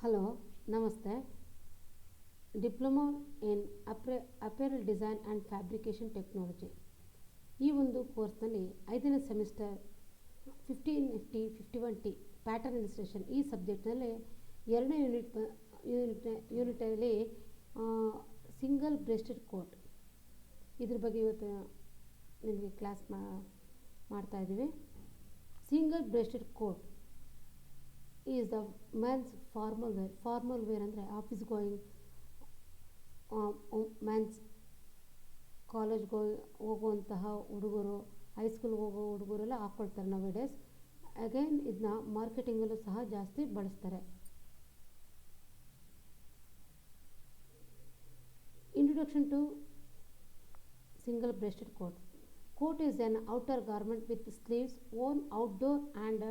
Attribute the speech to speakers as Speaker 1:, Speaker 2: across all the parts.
Speaker 1: Hello, ನಮಸ್ತೆ. Diploma in apparel design and fabrication technology. ಈ ಒಂದು ಕೋರ್ಸ್ನಲ್ಲಿ 5ನೇ ಸೆಮಿಸ್ಟರ್ 1550-51T ಪ್ಯಾಟರ್ನ್ ಇಲಿಸ್ಟ್ರೇಷನ್ ಈ ಸಬ್ಜೆಕ್ಟ್ನಲ್ಲಿ 2ನೇ ಯೂನಿಟಲ್ಲಿ ಸಿಂಗಲ್ ಬ್ರೆಸ್ಟೆಡ್ ಕೋಟ್ ಇದ್ರ ಬಗ್ಗೆ ಇವತ್ತು ನಿಮಗೆ ಕ್ಲಾಸ್ ಮಾಡ್ತಾ ಇದ್ದೀವಿ. Single breasted coat is the men's formal wear ಅಂದರೆ ಆಫೀಸ್ ಗೋಯಿಂಗ್ ಮೆನ್ಸ್, ಕಾಲೇಜ್ಗೆ ಹೋಗುವಂತಹ ಹುಡುಗರು, ಹೈಸ್ಕೂಲ್ಗೆ ಹೋಗೋ ಹುಡುಗರೆಲ್ಲ ಹಾಕ್ಕೊಳ್ತಾರೆ ನೌ ಡೇಸ್. ಅಗೈನ್ ಇದನ್ನ ಮಾರ್ಕೆಟಿಂಗಲ್ಲೂ ಸಹ ಜಾಸ್ತಿ ಬಳಸ್ತಾರೆ. Introduction to single breasted coat. Coat is an outer garment with sleeves worn outdoor and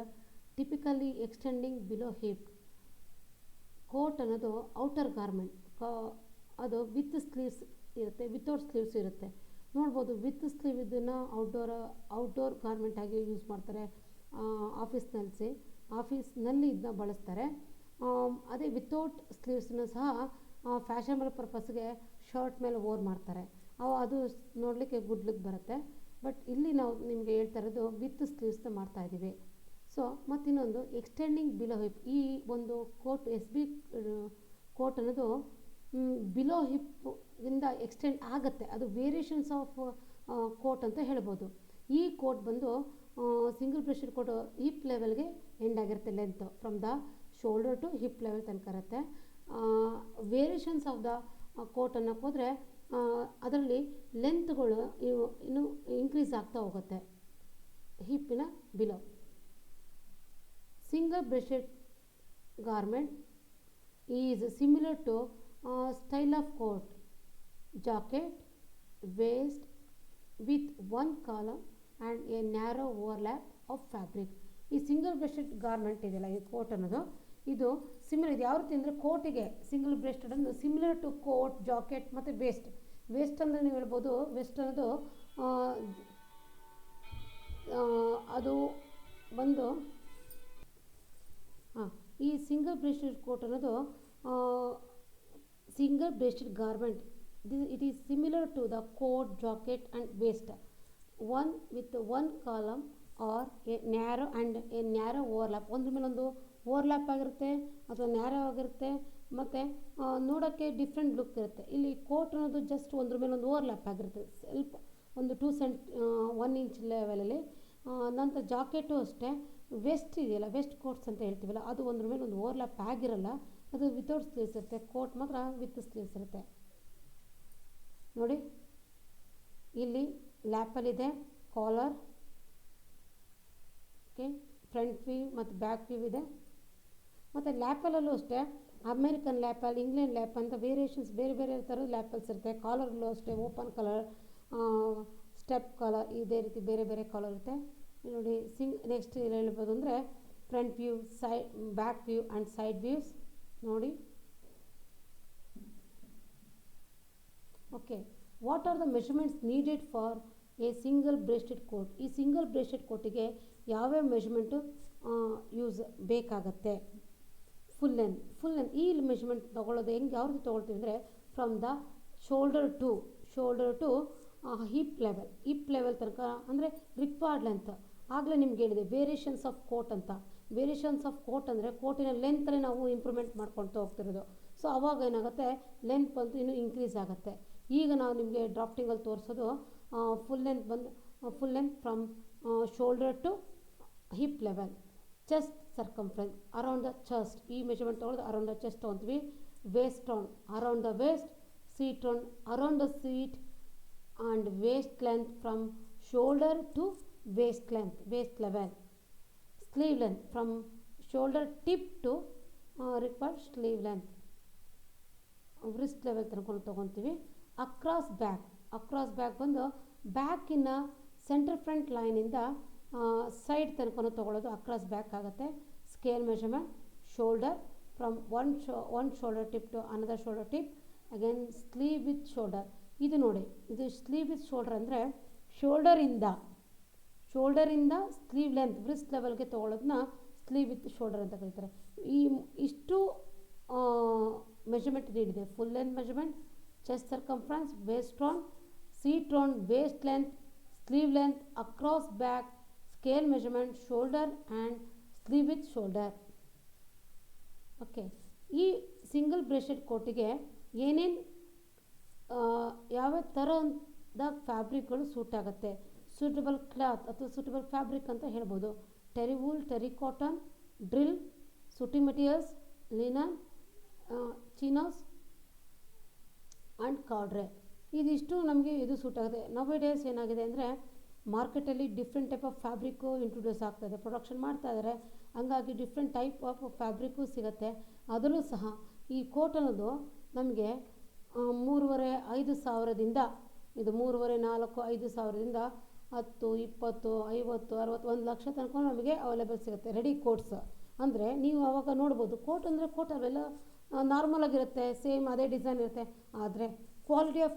Speaker 1: typically extending below hip. Coat ಅನ್ನೋದು ಔಟರ್ ಗಾರ್ಮೆಂಟ್, ಅದು ವಿತ್ ಸ್ಲೀವ್ಸ್ ಇರುತ್ತೆ, ವಿತೌಟ್ ಸ್ಲೀವ್ಸ್ ಇರುತ್ತೆ. ನೋಡ್ಬೋದು, ವಿತ್ ಸ್ಲೀವ್ ಇದನ್ನು ಔಟ್ಡೋರ್ ಗಾರ್ಮೆಂಟ್ ಆಗಿ ಯೂಸ್ ಮಾಡ್ತಾರೆ. ಆಫೀಸ್ನಲ್ಲಿ ಇದನ್ನ ಬಳಸ್ತಾರೆ. ಅದೇ ವಿತೌಟ್ ಸ್ಲೀವ್ಸನ್ನ ಸಹ ಫ್ಯಾಷನಬಲ್ ಪರ್ಪಸ್ಗೆ ಶರ್ಟ್ ಮೇಲೆ ಓರ್ ಮಾಡ್ತಾರೆ. ಅದು ನೋಡಲಿಕ್ಕೆ ಗುಡ್ ಲುಕ್ ಬರುತ್ತೆ. ಬಟ್ ಇಲ್ಲಿ ನಾವು ನಿಮಗೆ ಹೇಳ್ತಾ ಇರೋದು ವಿತ್ ಸ್ಲೀವ್ಸ್ನ ಮಾಡ್ತಾಯಿದ್ದೀವಿ. ಸೊ ಮತ್ತಿನ್ನೊಂದು ಎಕ್ಸ್ಟೆಂಡಿಂಗ್ ಬಿಲೋ ಹಿಪ್. ಈ ಒಂದು ಕೋಟ್ ಕೋಟ್ ಅನ್ನೋದು ಬಿಲೋ ಹಿಪ್ ಇಂದ ಎಕ್ಸ್ಟೆಂಡ್ ಆಗುತ್ತೆ. ಅದು ವೇರಿಯೇಷನ್ಸ್ ಆಫ್ ಕೋಟ್ ಅಂತ ಹೇಳ್ಬೋದು. ಈ ಕೋಟ್ ಬಂದು ಸಿಂಗಲ್ ಬ್ರೆಸ್ಟೆಡ್ ಕೋಟ್ ಹಿಪ್ ಲೆವೆಲ್ಗೆ ಎಂಡ್ ಆಗಿರುತ್ತೆ. Length from the shoulder to hip level ತನಕ ಇರುತ್ತೆ. ವೇರಿಯೇಷನ್ಸ್ ಆಫ್ ದ ಕೋಟ್ ಅನ್ನೋಕೆ ಹೋದರೆ ಅದರಲ್ಲಿ ಲೆಂತ್ಗಳು ಇನ್ನೂ ಇನ್ಕ್ರೀಸ್ ಆಗ್ತಾ ಹೋಗುತ್ತೆ ಹಿಪ್ಪಿನ below. Single breasted garment is similar to style of coat, jacket, waist with one column and a narrow overlap of fabric. ಈ ಸಿಂಗಲ್ ಬ್ರೆಸ್ಟೆಡ್ ಗಾರ್ಮೆಂಟ್ ಇದೆಯಲ್ಲ, ಈ ಕೋಟ್ ಅನ್ನೋದು ಇದು ಸಿಮಿಲರ್ ಇದೆ. ಯಾವ ರೀತಿ ಅಂದರೆ ಕೋಟಿಗೆ ಸಿಂಗಲ್ ಬ್ರೆಸ್ಟೆಡ್ ಅಂದರೆ ಸಿಮಿಲರ್ ಟು ಕೋಟ್, ಜಾಕೆಟ್ ಮತ್ತು ವೇಸ್ಟ್ ಅಂದರೆ ನೀವು ಹೇಳ್ಬೋದು, ವೆಸ್ಟ್ ಅನ್ನೋದು ಅದು ಬಂದು ಈ ಸಿಂಗಲ್ ಬ್ರೆಸ್ಟೆಡ್ ಕೋಟ್ ಅನ್ನೋದು single breasted garment. It is similar to the coat, jacket and waist one with one column or a narrow overlap. ಒಂದ್ರ ಮೇಲೆ ಒಂದು ಓವರ್ಲ್ಯಾಪ್ ಆಗಿರುತ್ತೆ ಅಥವಾ ನ್ಯಾರೋ ಆಗಿರುತ್ತೆ. ಮತ್ತು ನೋಡೋಕ್ಕೆ ಡಿಫ್ರೆಂಟ್ ಲುಕ್ ಇರುತ್ತೆ. ಇಲ್ಲಿ ಕೋಟ್ ಅನ್ನೋದು ಜಸ್ಟ್ ಒಂದ್ರ ಮೇಲೆ ಒಂದು ಓವರ್ಲ್ಯಾಪ್ ಆಗಿರುತ್ತೆ, ಸ್ವಲ್ಪ ಒಂದು 1 ಇಂಚ್ ಲೆವೆಲಲ್ಲಿ. ನಂತರ ಜಾಕೆಟು ಅಷ್ಟೇ, ವೆಸ್ಟ್ ಇದೆಯಲ್ಲ, ವೆಸ್ಟ್ ಕೋಟ್ಸ್ ಅಂತ ಹೇಳ್ತೀವಲ್ಲ, ಅದು ಒಂದ್ರ ಮೇಲೆ ಒಂದು ಓವರ್ಲ್ಯಾಪ್ ಆಗಿರಲ್ಲ, ಅದು ವಿತೌಟ್ ಸ್ಲೀವ್ಸ್ ಇರುತ್ತೆ. ಕೋಟ್ ಮಾತ್ರ ವಿತ್ ಸ್ಲೀವ್ಸ್ ಇರುತ್ತೆ. ನೋಡಿ, ಇಲ್ಲಿ ಲ್ಯಾಪಲ್ಲಿದೆ ಕಾಲರ್, ಓಕೆ, ಫ್ರಂಟ್ ವ್ಯೂ ಮತ್ತು ಬ್ಯಾಕ್ ವ್ಯೂ ಇದೆ. ಮತ್ತು ಲ್ಯಾಪಲ್ಲೂ ಅಷ್ಟೇ ಅಮೇರಿಕನ್ ಲ್ಯಾಪಲ್, ಇಂಗ್ಲೆಂಡ್ ಲ್ಯಾಪ್ ಅಂತ ವೇರಿಯೇಷನ್ಸ್ ಬೇರೆ ಬೇರೆ ಥರದ ಲ್ಯಾಪಲ್ಸ್ ಇರುತ್ತೆ. ಕಾಲರ್ಗಳು ಅಷ್ಟೇ ಓಪನ್ ಕಲರ್, ಸ್ಟೆಪ್ ಕಾಲರ್, ಇದೇ ರೀತಿ ಬೇರೆ ಬೇರೆ ಕಾಲರ್ ಇರುತ್ತೆ. ನೋಡಿ, ನೆಕ್ಸ್ಟ್ ಇಲ್ಲಿ ಹೇಳ್ಬೋದು ಅಂದರೆ front view, back view and side views ನೋಡಿ. Okay, what are the measurements needed for a single breasted coat. ಈ ಸಿಂಗಲ್ ಬ್ರೆಸ್ಟೆಡ್ ಕೋಟಿಗೆ ಯಾವ್ಯಾವ ಮೆಷರ್ಮೆಂಟು ಯೂಸ್ ಬೇಕಾಗತ್ತೆ. ಫುಲ್ ಲೆಂತ್ ಈ ಮೆಷರ್ಮೆಂಟ್ ತೊಗೊಳ್ಳೋದು ಹೆಂಗೆ, ಯಾವ ರೀತಿ ತೊಗೊಳ್ತೀವಿ ಅಂದರೆ from the shoulder to hip level ತನಕ ಅಂದರೆ ರಿಕ್ವೈರ್ಡ್ ಲೆಂತ್. ಆಗಲೇ ನಿಮ್ಗೆ ಹೇಳಿದೆ ವೇರಿಯೇಷನ್ಸ್ ಆಫ್ ಕೋಟ್ ಅಂತ. ವೇರಿಯೇಷನ್ಸ್ ಆಫ್ ಕೋಟ್ ಅಂದರೆ ಕೋಟಿನ ಲೆಂತಲ್ಲಿ ನಾವು ಇಂಪ್ರೂವ್ಮೆಂಟ್ ಮಾಡ್ಕೊಳ್ತಾ ಹೋಗ್ತಿರೋದು. ಸೊ ಅವಾಗ ಏನಾಗುತ್ತೆ, ಲೆಂತ್ ಬಂದು ಇನ್ನೂ ಇನ್ಕ್ರೀಸ್ ಆಗುತ್ತೆ. ಈಗ ನಾವು ನಿಮಗೆ ಡ್ರಾಫ್ಟಿಂಗಲ್ಲಿ ತೋರಿಸೋದು full length from shoulder to hip level. Chest circumference around the chest, ಈ ಮೆಷರ್ಮೆಂಟ್ ತೊಗೊಳ್ಳೋದು ಅರೌಂಡ್ ದ ಚೆಸ್ಟ್ ತೊಗೊತೀವಿ. Waist round around the waist, seat round around the seat and waist length from shoulder to waist level. Sleeve length from shoulder tip to required sleeve length. wrist level ತನಕ ತೊಗೊತೀವಿ. Across back ಬಂದು ಬ್ಯಾಕಿನ center front ಲೈನಿಂದ side ತನಕ ತೊಗೊಳ್ಳೋದು across back ಆಗುತ್ತೆ. Scale measurement shoulder from one shoulder tip to another shoulder tip. Again sleeve with shoulder. ಇದು ನೋಡಿ, ಇದು ಸ್ಲೀವ್ ವಿತ್ ಶೋಲ್ಡರ್ ಅಂದರೆ ಶೋಲ್ಡರಿಂದ ಸ್ಲೀವ್ ಲೆಂತ್ ವ್ರಿಸ್ಟ್ ಲೆವೆಲ್ಗೆ ತೊಗೊಳ್ಳೋದನ್ನ ಸ್ಲೀವ್ ವಿತ್ ಶೋಲ್ಡರ್ ಅಂತ ಕರೀತಾರೆ. ಇಷ್ಟು ಮೆಷರ್ಮೆಂಟ್ ನೀಡಿದೆ. Full length measurement, chest circumference, waist round, seat round, waist length, sleeve length, across back, scale measurement, shoulder and sleeve with shoulder. Okay, ಈ single breasted ಕೋಟಿಗೆ ಏನೇನು ಯಾವ ಥರದ ಫ್ಯಾಬ್ರಿಕ್ಗಳು ಸೂಟ್ ಆಗುತ್ತೆ, ಸೂಟಬಲ್ ಕ್ಲಾತ್ ಅಥವಾ ಸೂಟಬಲ್ ಫ್ಯಾಬ್ರಿಕ್ ಅಂತ ಹೇಳ್ಬೋದು. Terry wool, terry cotton, drill, suiting materials, linen, chinos and corduroy. ಇದಿಷ್ಟು ನಮಗೆ ಇದು ಸೂಟ್ ಆಗುತ್ತೆ. ನವ್ ಡೇಸ್ ಏನಾಗಿದೆ ಅಂದರೆ ಮಾರ್ಕೆಟಲ್ಲಿ different type of fabric introduce ಆಗ್ತಾಯಿದೆ, ಪ್ರೊಡಕ್ಷನ್ ಮಾಡ್ತಾ ಇದ್ದಾರೆ. ಹಂಗಾಗಿ ಡಿಫ್ರೆಂಟ್ ಟೈಪ್ ಆಫ್ ಫ್ಯಾಬ್ರಿಕ್ಕು ಸಿಗುತ್ತೆ. ಅದರಲ್ಲೂ ಸಹ ಈ ಕೋಟ್ ಅನ್ನೋದು ನಮಗೆ 3,500-5,000ದಿಂದ ಇದು 3,500-5,000ದಿಂದ 10, 20, 50, 60, 1,00,000 ತನಕ ನಮಗೆ ಅವೈಲೇಬಲ್ ಸಿಗುತ್ತೆ ರೆಡಿ ಕೋಟ್ಸ್. ಅಂದರೆ ನೀವು ಆವಾಗ ನೋಡ್ಬೋದು, ಕೋಟ್ ಅಂದರೆ ಕೋಟ್ ಅವೆಲ್ಲ ನಾರ್ಮಲ್ ಆಗಿರುತ್ತೆ, ಸೇಮ್ ಅದೇ ಡಿಸೈನ್ ಇರುತ್ತೆ. ಆದರೆ ಕ್ವಾಲಿಟಿ ಆಫ್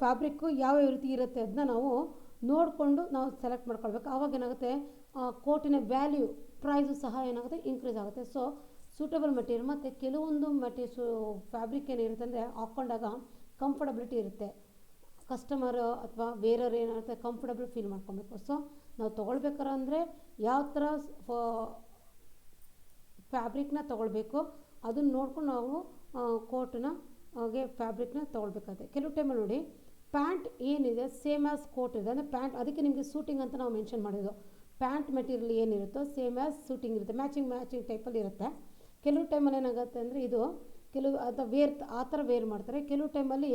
Speaker 1: ಫ್ಯಾಬ್ರಿಕ್ಕು ಯಾವ ರೀತಿ ಇರುತ್ತೆ ಅದನ್ನ ನಾವು ನೋಡಿಕೊಂಡು ನಾವು ಸೆಲೆಕ್ಟ್ ಮಾಡ್ಕೊಳ್ಬೇಕು. ಆವಾಗ ಏನಾಗುತ್ತೆ, ಕೋಟಿನ ವ್ಯಾಲ್ಯೂ ಪ್ರೈಸು ಸಹ ಏನಾಗುತ್ತೆ, ಇನ್ಕ್ರೀಸ್ ಆಗುತ್ತೆ. ಸೊ ಸೂಟಬಲ್ ಮೆಟೀರಿಯಲ್ ಮತ್ತು ಕೆಲವೊಂದು ಫ್ಯಾಬ್ರಿಕ್ ಏನಿರುತ್ತೆ ಅಂದರೆ ಹಾಕ್ಕೊಂಡಾಗ ಕಂಫರ್ಟಬಿಲಿಟಿ ಇರುತ್ತೆ. ಕಸ್ಟಮರ್ ಅಥವಾ ಬೇರೆಯವ್ರು ಏನಾಗುತ್ತೆ, ಕಂಫರ್ಟಬಲ್ ಫೀಲ್ ಮಾಡ್ಕೊಬೇಕು. ಸೊ ನಾವು ತೊಗೊಳ್ಬೇಕಾರೆ ಅಂದರೆ ಯಾವ ಥರ ಫ್ಯಾಬ್ರಿಕ್ನ ತೊಗೊಳ್ಬೇಕು ಅದನ್ನು ನೋಡ್ಕೊಂಡು ನಾವು ಕೋಟನ್ನ ಹಾಗೆ ಫ್ಯಾಬ್ರಿಕ್ನ ತೊಗೊಳ್ಬೇಕಾಗುತ್ತೆ. ಕೆಲವು ಟೈಮಲ್ಲಿ ನೋಡಿ, ಪ್ಯಾಂಟ್ ಏನಿದೆ ಸೇಮ್ ಆ್ಯಸ್ ಕೋಟ್ ಇದೆ, ಅಂದರೆ ಪ್ಯಾಂಟ್ ಅದಕ್ಕೆ ನಿಮಗೆ ಸೂಟಿಂಗ್ ಅಂತ ನಾವು ಮೆನ್ಷನ್ ಮಾಡಿದ್ದು. ಪ್ಯಾಂಟ್ ಮೆಟೀರಿಯಲ್ ಏನಿರುತ್ತೋ ಸೇಮ್ ಆ್ಯಸ್ ಸೂಟಿಂಗ್ ಇರುತ್ತೆ, ಮ್ಯಾಚಿಂಗ್ ಟೈಪಲ್ಲಿ ಇರುತ್ತೆ. ಕೆಲವು ಟೈಮಲ್ಲಿ ಏನಾಗುತ್ತೆ ಅಂದರೆ ಇದು ಕೆಲವು ಆ ಥರ ವೇರ್ ಮಾಡ್ತಾರೆ. ಕೆಲವು ಟೈಮಲ್ಲಿ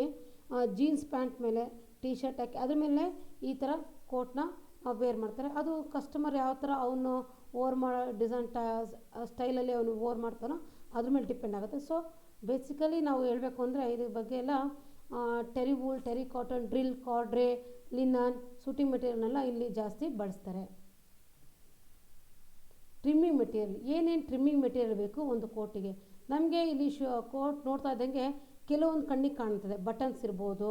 Speaker 1: ಜೀನ್ಸ್ ಪ್ಯಾಂಟ್ ಮೇಲೆ ಟೀ ಶರ್ಟ್ ಹಾಕಿ ಅದ್ರ ಮೇಲೆ ಈ ಥರ ಕೋಟ್ನ ವೇರ್ ಮಾಡ್ತಾರೆ. ಅದು ಕಸ್ಟಮರ್ ಯಾವ ಥರ ಅವನು ಓರ್ ಮಾಡೋ ಡಿಸೈನ್ ಸ್ಟೈಲಲ್ಲಿ ಅವನು ಓರ್ ಮಾಡ್ತಾನೋ ಅದ್ರ ಮೇಲೆ ಡಿಪೆಂಡ್ ಆಗುತ್ತೆ. ಸೊ ಬೇಸಿಕಲಿ ನಾವು ಹೇಳಬೇಕು ಅಂದರೆ ಇದ್ರ ಬಗ್ಗೆ ಎಲ್ಲ terry wool, terry cotton, drill, corduroy, linen, suiting ಮೆಟೀರಿಯಲ್ನೆಲ್ಲ ಇಲ್ಲಿ ಜಾಸ್ತಿ ಬಳಸ್ತಾರೆ. ಟ್ರಿಮ್ಮಿಂಗ್ ಮೆಟೀರಿಯಲ್, ಏನೇನು ಟ್ರಿಮ್ಮಿಂಗ್ ಮೆಟೀರಿಯಲ್ ಬೇಕು ಒಂದು ಕೋಟಿಗೆ. ನಮಗೆ ಇಲ್ಲಿ ಕೋಟ್ ನೋಡ್ತಾ ಇದ್ದಂಗೆ ಕೆಲವೊಂದು ಕಣ್ಣಿಗೆ ಕಾಣ್ತದೆ, ಬಟನ್ಸ್ ಇರ್ಬೋದು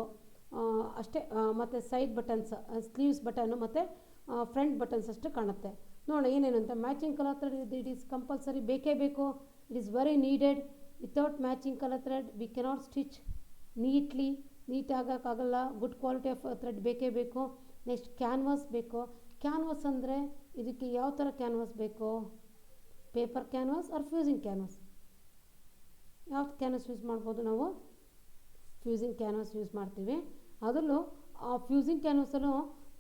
Speaker 1: ಅಷ್ಟೇ, ಮತ್ತು ಸೈಡ್ ಬಟನ್ಸ್, ಸ್ಲೀವ್ಸ್ ಬಟನ್ನು ಮತ್ತು ಫ್ರಂಟ್ ಬಟನ್ಸ್ ಅಷ್ಟೇ ಕಾಣುತ್ತೆ. ನೋಡೋಣ ಏನೇನು ಅಂತ. Matching colour thread it is compulsory, ಬೇಕೇ ಬೇಕು. It is very needed. Without matching colour thread we cannot stitch neat ಆಗೋಕ್ಕಾಗಲ್ಲ. ಗುಡ್ ಕ್ವಾಲಿಟಿ ಆಫ್ ಥ್ರೆಡ್ ಬೇಕೇ ಬೇಕು. ನೆಕ್ಸ್ಟ್ ಕ್ಯಾನ್ವಾಸ್ ಬೇಕು. ಕ್ಯಾನ್ವಾಸ್ ಅಂದರೆ ಇದಕ್ಕೆ ಯಾವ ಥರ ಕ್ಯಾನ್ವಾಸ್ ಬೇಕು, paper canvas or fusing canvas, ಯಾವ್ದು ಕ್ಯಾನ್ವಾಸ್ ಯೂಸ್ ಮಾಡ್ಬೋದು ನಾವು, ಫ್ಯೂಸಿಂಗ್ ಕ್ಯಾನ್ವಾಸ್ ಯೂಸ್ ಮಾಡ್ತೀವಿ. ಅದರಲ್ಲೂ ಆ ಫ್ಯೂಸಿಂಗ್ ಕ್ಯಾನ್ವಾಸಲ್ಲೂ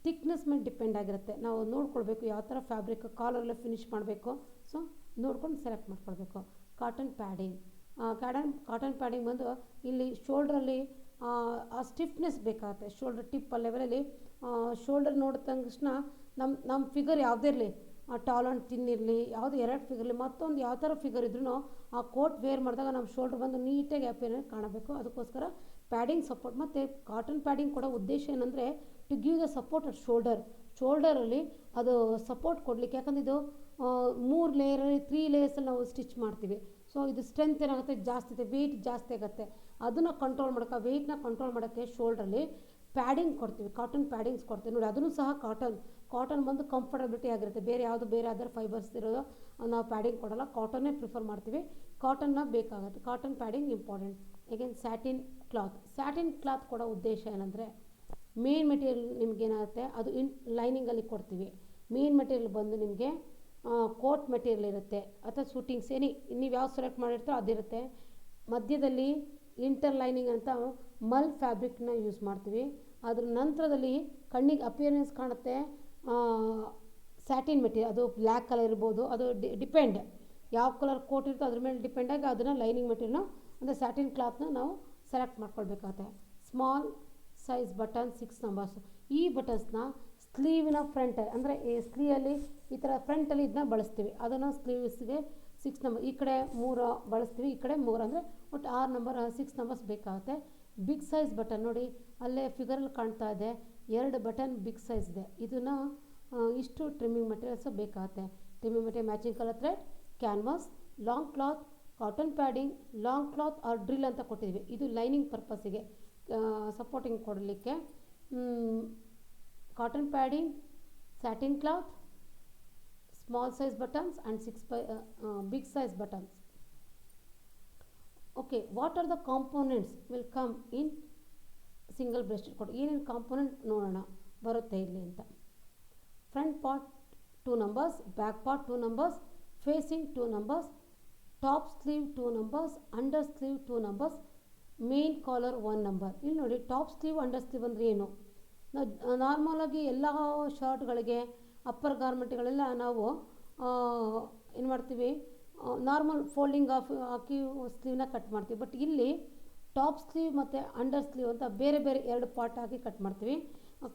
Speaker 1: ಥಿಕ್ನೆಸ್ ಮೇಲೆ ಡಿಪೆಂಡ್ ಆಗಿರುತ್ತೆ. ನಾವು ನೋಡ್ಕೊಳ್ಬೇಕು ಯಾವ ಥರ ಫ್ಯಾಬ್ರಿಕ್ ಕಾಲರೆಲ್ಲ ಫಿನಿಶ್ ಮಾಡಬೇಕು. ಸೊ ನೋಡ್ಕೊಂಡು ಸೆಲೆಕ್ಟ್ ಮಾಡ್ಕೊಳ್ಬೇಕು. ಕಾಟನ್ ಪ್ಯಾಡಿಂಗ್, ಕಾಟನ್ ಪ್ಯಾಡಿಂಗ್ ಬಂದು ಇಲ್ಲಿ ಶೋಲ್ಡ್ರಲ್ಲಿ ಆ ಸ್ಟಿಫ್ನೆಸ್ ಬೇಕಾಗುತ್ತೆ. ಶೋಲ್ಡರ್ ಟಿಪ್ ಲೆವೆಲಲ್ಲಿ ಶೋಲ್ಡರ್ ನೋಡಿದ ತಕ್ಷಣ ನಮ್ಮ ಫಿಗರ್ ಯಾವುದೇ ಇರಲಿ, ಟಾಲ್ ಆ್ಯಂಡ್ ತಿನ್ ಇರಲಿ, ಯಾವುದು ಎರಡು ಫಿಗರ್ ಇರಲಿ, ಮತ್ತೊಂದು ಯಾವ ಥರ ಫಿಗರ್ ಇದ್ರೂ ಆ ಕೋಟ್ ವೇರ್ ಮಾಡಿದಾಗ ನಮ್ಮ ಶೋಲ್ಡರ್ ಬಂದು ನೀಟಾಗಿ ಅಪಿಯರೆನ್ಸ್ ಕಾಣಬೇಕು. ಅದಕ್ಕೋಸ್ಕರ ಪ್ಯಾಡಿಂಗ್ ಸಪೋರ್ಟ್. ಮತ್ತು ಕಾಟನ್ ಪ್ಯಾಡಿಂಗ್ ಕೊಡೋ ಉದ್ದೇಶ ಏನಂದರೆ to give the support at ಶೋಲ್ಡರಲ್ಲಿ ಅದು ಸಪೋರ್ಟ್ ಕೊಡಲಿಕ್ಕೆ. ಯಾಕಂದರೆ ಇದು 3 ಲೇಯರಲ್ಲಿ 3 ಲೇಯರ್ಸಲ್ಲಿ ನಾವು ಸ್ಟಿಚ್ ಮಾಡ್ತೀವಿ. ಸೊ ಇದು ಸ್ಟ್ರೆಂತ್ ಏನಾಗುತ್ತೆ, ಜಾಸ್ತಿ ಇದೆ, ವೆಯ್ಟ್ ಜಾಸ್ತಿ ಆಗುತ್ತೆ. ಅದನ್ನು ಕಂಟ್ರೋಲ್ ಮಾಡೋಕ್ಕೆ, ವೆಯ್ಟ್ನ ಕಂಟ್ರೋಲ್ ಮಾಡೋಕ್ಕೆ ಶೋಲ್ಡ್ರಲ್ಲಿ ಪ್ಯಾಡಿಂಗ್ ಕೊಡ್ತೀವಿ, ಕಾಟನ್ ಪ್ಯಾಡಿಂಗ್ಸ್ ಕೊಡ್ತೀವಿ ನೋಡಿ. ಅದನ್ನು ಸಹ ಕಾಟನ್ ಬಂದು ಕಂಫರ್ಟಬಿಲಿಟಿ ಆಗಿರುತ್ತೆ. ಬೇರೆ ಅದರ್ ಫೈಬರ್ಸ್ ಇರೋದು ನಾವು ಪ್ಯಾಡಿಂಗ್ ಕೊಡೋಲ್ಲ, ಕಾಟನ್ನೇ ಪ್ರಿಫರ್ ಮಾಡ್ತೀವಿ. ಕಾಟನ್ನ ಬೇಕಾಗುತ್ತೆ, cotton padding important. Again satin cloth ಕೊಡೋ ಉದ್ದೇಶ ಏನಂದರೆ ಮೇನ್ ಮೆಟೀರಿಯಲ್ ನಿಮಗೇನಾಗುತ್ತೆ ಅದು ಲೈನಿಂಗಲ್ಲಿ ಕೊಡ್ತೀವಿ. ಮೇನ್ ಮೆಟೀರಿಯಲ್ ಬಂದು ನಿಮಗೆ ಕೋಟ್ ಮೆಟೀರಿಯಲ್ ಇರುತ್ತೆ ಅಥವಾ ಶೂಟಿಂಗ್ಸ್ ನೀವು ಯಾವ್ದು ಸೆಲೆಕ್ಟ್ ಮಾಡಿರ್ತೀರೋ ಅದಿರುತ್ತೆ. ಮಧ್ಯದಲ್ಲಿ ಇಂಟರ್ ಲೈನಿಂಗ್ ಅಂತ ಮಲ್ ಫ್ಯಾಬ್ರಿಕ್ನ ಯೂಸ್ ಮಾಡ್ತೀವಿ. ಅದ್ರ ನಂತರದಲ್ಲಿ ಕಣ್ಣಿಗೆ ಅಪಿಯರೆನ್ಸ್ ಕಾಣುತ್ತೆ ಸ್ಯಾಟಿನ್ ಮೆಟೀರಿಯಲ್, ಅದು ಬ್ಲ್ಯಾಕ್ ಕಲರ್ ಇರ್ಬೋದು, ಅದು ಡಿಪೆಂಡ್ ಯಾವ ಕಲರ್ ಕೋಟ್ ಇರುತ್ತೋ ಅದ್ರ ಮೇಲೆ ಡಿಪೆಂಡಾಗಿ ಅದನ್ನು ಲೈನಿಂಗ್ ಮೆಟೀರಿಯಲ್ನ ಅಂದರೆ ಸ್ಯಾಟಿನ್ ಕ್ಲಾತ್ನ ನಾವು ಸೆಲೆಕ್ಟ್ ಮಾಡ್ಕೊಳ್ಬೇಕಾಗುತ್ತೆ. Small size button 6 numbers. ಈ ಬಟನ್ಸ್ನ ಸ್ಲೀವಿನ ಫ್ರಂಟ್ ಅಂದರೆ ಈ ಸ್ಲೀವಲ್ಲಿ ಈ ಥರ ಫ್ರಂಟಲ್ಲಿ ಇದನ್ನ ಬಳಸ್ತೀವಿ. ಅದನ್ನು ಸ್ಲೀವ್ಸ್ಗೆ 6 ನಂಬರ್, ಈ ಕಡೆ 3 ಬಳಸ್ತೀವಿ, ಈ ಕಡೆ 3 ಅಂದರೆ ಒಟ್ಟು 6 ನಂಬರ್ 6 ನಂಬರ್ಸ್ ಬೇಕಾಗುತ್ತೆ. ಬಿಗ್ ಸೈಜ್ ಬಟನ್ ನೋಡಿ, ಅಲ್ಲೇ ಫಿಗರಲ್ಲಿ ಕಾಣ್ತಾ ಇದೆ 2 ಬಟನ್ ಬಿಗ್ ಸೈಜ್ ಇದೆ. ಇದನ್ನು ಇಷ್ಟು ಟ್ರಿಮ್ಮಿಂಗ್ ಮೆಟೀರಿಯಲ್ಸ್ ಬೇಕಾಗುತ್ತೆ. Trimming material matching colour thread, canvas, long cloth, cotton padding, long cloth or drill ಅಂತ ಕೊಟ್ಟಿದ್ವಿ. ಇದು ಲೈನಿಂಗ್ ಪರ್ಪಸ್ಸಿಗೆ ಸಪೋರ್ಟಿಂಗ್ ಕೊಡಲಿಕ್ಕೆ. Cotton padding, satin cloth, small size buttons and 6 big size buttons. Okay, what are the components will come in single breasted coat? ಏನೇನು component ನೋಡೋಣ ಬರುತ್ತೆ ಇಲ್ಲಿ ಅಂತ. Front part 2 numbers, back part 2 numbers, facing 2 numbers, top sleeve 2 numbers, under sleeve 2 numbers, main collar 1 number. ಇಲ್ಲಿ ನೋಡಿ, top sleeve under sleeve ಅಂದರೆ ಏನು? ನಾವು ನಾರ್ಮಲಾಗಿ ಎಲ್ಲ ಶರ್ಟ್ಗಳಿಗೆ ಅಪ್ಪರ್ ಗಾರ್ಮೆಂಟ್ಗಳೆಲ್ಲ ನಾವು ಏನು ಮಾಡ್ತೀವಿ, ನಾರ್ಮಲ್ ಫೋಲ್ಡಿಂಗ್ ಹಾಕಿ ಸ್ಲೀವ್ನ ಕಟ್ ಮಾಡ್ತೀವಿ. ಬಟ್ ಇಲ್ಲಿ ಟಾಪ್ ಸ್ಲೀವ್ ಮತ್ತು ಅಂಡರ್ ಸ್ಲೀವ್ ಅಂತ ಬೇರೆ ಬೇರೆ 2 ಪಾರ್ಟ್ ಹಾಕಿ ಕಟ್ ಮಾಡ್ತೀವಿ.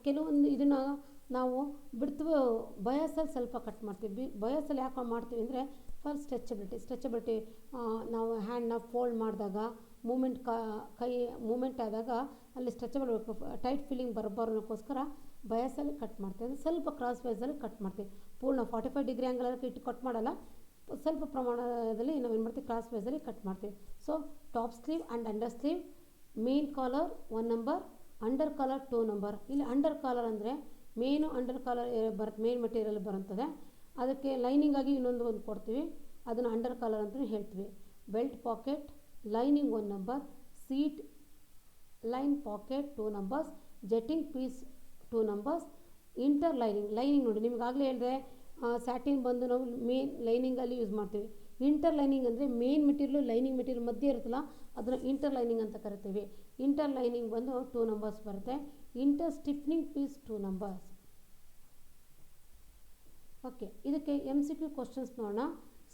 Speaker 1: ಕೆಲವೊಂದು ಇದನ್ನು ನಾವು ಬಿಡ್ತೀವಿ, ಬಯಸಲ್ಲಿ ಸ್ವಲ್ಪ ಕಟ್ ಮಾಡ್ತೀವಿ. ಬಯಸಲ್ಲಿ ಯಾಕೆ ಮಾಡ್ತೀವಿ ಅಂದರೆ ಫಾರ್ ಸ್ಟ್ರೆಚಬಿಲಿಟಿ ನಾವು ಹ್ಯಾಂಡ್ನ ಫೋಲ್ಡ್ ಮಾಡಿದಾಗ ಕೈ ಮೂಮೆಂಟ್ ಆದಾಗ ಅಲ್ಲಿ ಸ್ಟ್ರೆಚಬಲ್ ಟೈಟ್ ಫೀಲಿಂಗ್ ಬರಬಾರ್ದಕ್ಕೋಸ್ಕರ ಬಯಸಲ್ಲಿ ಕಟ್ ಮಾಡ್ತೀವಿ. ಅಂದರೆ ಸ್ವಲ್ಪ ಕ್ರಾಸ್ ವೈಸಲ್ಲಿ ಕಟ್ ಮಾಡ್ತೀವಿ. ಪೂರ್ಣ 45 ಡಿಗ್ರಿ ಆ್ಯಂಗಲಲ್ಲಿ ಇಟ್ಟು ಕಟ್ ಮಾಡಲ್ಲ, ಸ್ವಲ್ಪ ಪ್ರಮಾಣದಲ್ಲಿ ನಾವು ಏನು ಮಾಡ್ತೀವಿ, ಕ್ರಾಸ್ ವೈಸಲ್ಲಿ ಕಟ್ ಮಾಡ್ತೀವಿ. So top sleeve and under sleeve, main collar 1 number, under collar 2 number. ಇಲ್ಲಿ ಅಂಡರ್ ಕಾಲರ್ ಅಂದರೆ ಮೇನು ಅಂಡರ್ ಕಾಲರ್ ಬರುತ್ತೆ, ಮೇನ್ ಮೆಟೀರಿಯಲ್ ಬರುತ್ತದೆ. ಅದಕ್ಕೆ ಲೈನಿಂಗಾಗಿ ಒಂದು ಕೊಡ್ತೀವಿ, ಅದನ್ನು ಅಂಡರ್ ಕಾಲರ್ ಅಂತಲೇ ಹೇಳ್ತೀವಿ. Belt pocket lining 1 number, seat line pocket 2 numbers, jetting piece 2 numbers, interlining ನೋಡಿ, ನಿಮಗಾಗಲೇ ಹೇಳಿದೆ ಸ್ಯಾಟಿನ್ ಬಂದು ನಾವು ಮೇನ್ ಲೈನಿಂಗಲ್ಲಿ ಯೂಸ್ ಮಾಡ್ತೀವಿ. ಇಂಟರ್ ಲೈನಿಂಗ್ ಅಂದರೆ ಮೇನ್ ಮೆಟೀರಿಯಲ್ ಲೈನಿಂಗ್ ಮೆಟೀರಿಯಲ್ ಮಧ್ಯೆ ಇರುತ್ತಲ್ಲ, ಅದನ್ನು ಇಂಟರ್ ಲೈನಿಂಗ್ ಅಂತ ಕರಿತೀವಿ. ಇಂಟರ್ ಲೈನಿಂಗ್ ಬಂದು 2 numbers ಬರುತ್ತೆ. Inter stiffening piece 2 numbers. Okay, ಇದಕ್ಕೆ MCQ ಕ್ವಶನ್ಸ್ ನೋಡೋಣ.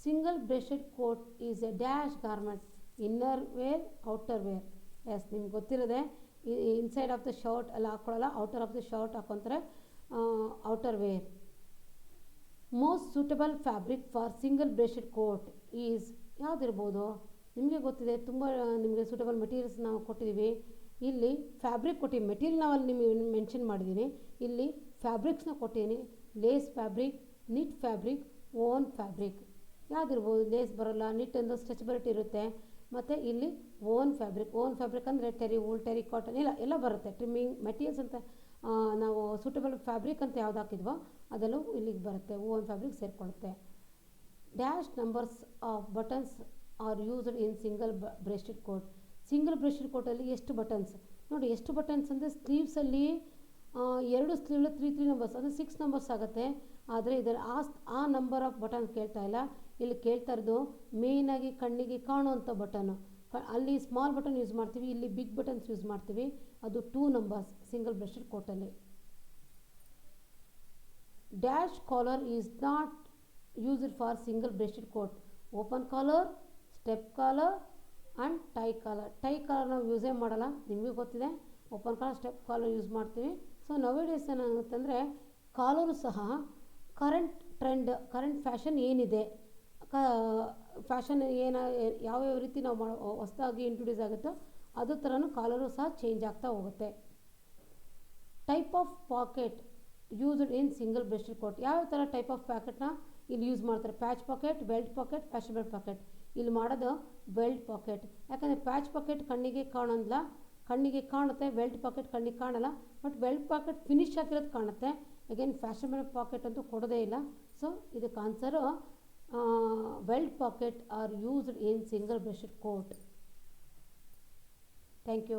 Speaker 1: Single breasted coat is a dash garment, inner wear outer wear. Yes, ನಿಮ್ಗೆ ಗೊತ್ತಿರೋದೆ, ಇನ್ಸೈಡ್ ಆಫ್ ದ ಶರ್ಟ್ ಎಲ್ಲ ಹಾಕ್ಕೊಳ್ಳಲ್ಲ, ಔಟರ್ ಆಫ್ ದ ಶರ್ಟ್ ಹಾಕೊತಾರೆ, outer wear. Most suitable fabric for single breasted coat is ಯಾವುದಿರ್ಬೋದು? ನಿಮಗೆ ಗೊತ್ತಿದೆ, ತುಂಬ ನಿಮಗೆ ಸೂಟಬಲ್ ಮೆಟೀರಿಯಲ್ಸ್ ನಾವು ಕೊಟ್ಟಿದ್ದೀವಿ. ಇಲ್ಲಿ ಫ್ಯಾಬ್ರಿಕ್ ಕೊಟ್ಟಿವಿ, ಮೆಟೀರಿಯಲ್ ನಾವು ಅಲ್ಲಿ ನಿಮಗೆ ಮೆನ್ಷನ್ ಮಾಡಿದ್ದೀನಿ. ಇಲ್ಲಿ ಫ್ಯಾಬ್ರಿಕ್ಸ್ನ ಕೊಟ್ಟಿದ್ದೀನಿ, lace fabric, knit fabric, own fabric. ಯಾವುದಿರ್ಬೋದು? ಲೇಸ್ ಬರೋಲ್ಲ, ನಿಟ್ ಅಂದರೆ ಸ್ಟ್ರೆಚಬಿಲಿಟಿ ಇರುತ್ತೆ, ಮತ್ತು ಇಲ್ಲಿ ಓನ್ ಫ್ಯಾಬ್ರಿಕ್ ಅಂದರೆ ಟೆರಿ ವೂಲ್, ಟೆರಿ ಕಾಟನ್ ಎಲ್ಲ ಬರುತ್ತೆ. ಟ್ರಿಮ್ಮಿಂಗ್ ಮೆಟೀರಿಯಲ್ಸ್ ಅಂತ ನಾವು ಸೂಟಬಲ್ ಫ್ಯಾಬ್ರಿಕ್ ಅಂತ ಯಾವ್ದು ಹಾಕಿದ್ವೋ ಅದೆಲ್ಲೂ ಇಲ್ಲಿಗೆ ಬರುತ್ತೆ, ಓನ್ ಫ್ಯಾಬ್ರಿಕ್ ಸೇರಿಕೊಳ್ಳುತ್ತೆ. Dash numbers of buttons are used in single breasted coat. Single breasted ಕೋಟಲ್ಲಿ ಎಷ್ಟು ಬಟನ್ಸ್ ನೋಡಿ, ಎಷ್ಟು ಬಟನ್ಸ್ ಅಂದರೆ ಸ್ಲೀವ್ಸಲ್ಲಿ 2 ಸ್ಲೀವ್ 3 numbers ಅಂದರೆ 6 numbers ಆಗುತ್ತೆ. ಆದರೆ ಇದರಲ್ಲಿ ಆ ನಂಬರ್ ಆಫ್ ಬಟನ್ ಕೇಳ್ತಾ ಇಲ್ಲ, ಇಲ್ಲಿ ಕೇಳ್ತಾ ಇರೋದು ಮೇಯ್ನಾಗಿ ಕಣ್ಣಿಗೆ ಕಾಣುವಂಥ ಬಟನ್ನು. ಅಲ್ಲಿ ಸ್ಮಾಲ್ ಬಟನ್ ಯೂಸ್ ಮಾಡ್ತೀವಿ, ಇಲ್ಲಿ ಬಿಗ್ ಬಟನ್ಸ್ ಯೂಸ್ ಮಾಡ್ತೀವಿ. ಅದು 2 numbers ಸಿಂಗಲ್ ಬ್ರೆಸ್ಟೆಡ್ ಕೋಟಲ್ಲಿ. Dash collar is not used for single breasted coat. Open collar, step collar and tie collar ನಾವು ಯೂಸೇ ಮಾಡಲ್ಲ, ನಿಮಗೂ ಗೊತ್ತಿದೆ. Open collar, step collar use ಮಾಡ್ತೀವಿ. ಸೊ ನವೇಡೇಸ್ ಏನಾಗುತ್ತೆ ಅಂದರೆ ಕಾಲರು ಸಹ ಕರೆಂಟ್ ಟ್ರೆಂಡ್, ಕರೆಂಟ್ ಫ್ಯಾಷನ್ ಏನಿದೆ, ಫ್ಯಾಷನ್ ಯಾವ್ಯಾವ ರೀತಿ ನಾವು ಹೊಸದಾಗಿ ಇಂಟ್ರೊಡ್ಯೂಸ್ ಆಗುತ್ತೋ ಅದೇ ಥರನೂ ಕಾಲರು ಸಹ ಚೇಂಜ್ ಆಗ್ತಾ ಹೋಗುತ್ತೆ. Type of pocket used in single breasted coat. ಯಾವ ಥರ ಟೈಪ್ ಆಫ್ ಪ್ಯಾಕೆಟ್ನ ಇಲ್ಲಿ ಯೂಸ್ ಮಾಡ್ತಾರೆ? Patch pocket, belt pocket, fashionable pocket. ಇಲ್ಲಿ ಮಾಡೋದು ಬೆಲ್ಟ್ ಪಾಕೆಟ್, ಯಾಕಂದರೆ ಪ್ಯಾಚ್ ಪಾಕೆಟ್ ಕಣ್ಣಿಗೆ ಕಾಣೋದಿಲ್ಲ, ಕಣ್ಣಿಗೆ ಕಾಣುತ್ತೆ, ಬೆಲ್ಟ್ ಪಾಕೆಟ್ ಕಣ್ಣಿಗೆ ಕಾಣಲ್ಲ. ಬಟ್ ಬೆಲ್ಟ್ ಪಾಕೆಟ್ ಫಿನಿಶ್ ಆಗಿರೋದು ಕಾಣುತ್ತೆ. ಅಗೇನ್ ಫ್ಯಾಷನಬಲ್ ಪಾಕೆಟ್ ಅಂತೂ ಕೊಡೋದೇ ಇಲ್ಲ. ಸೊ ಇದಕ್ಕೆ answer belt pocket are used in single breasted coat. Thank you.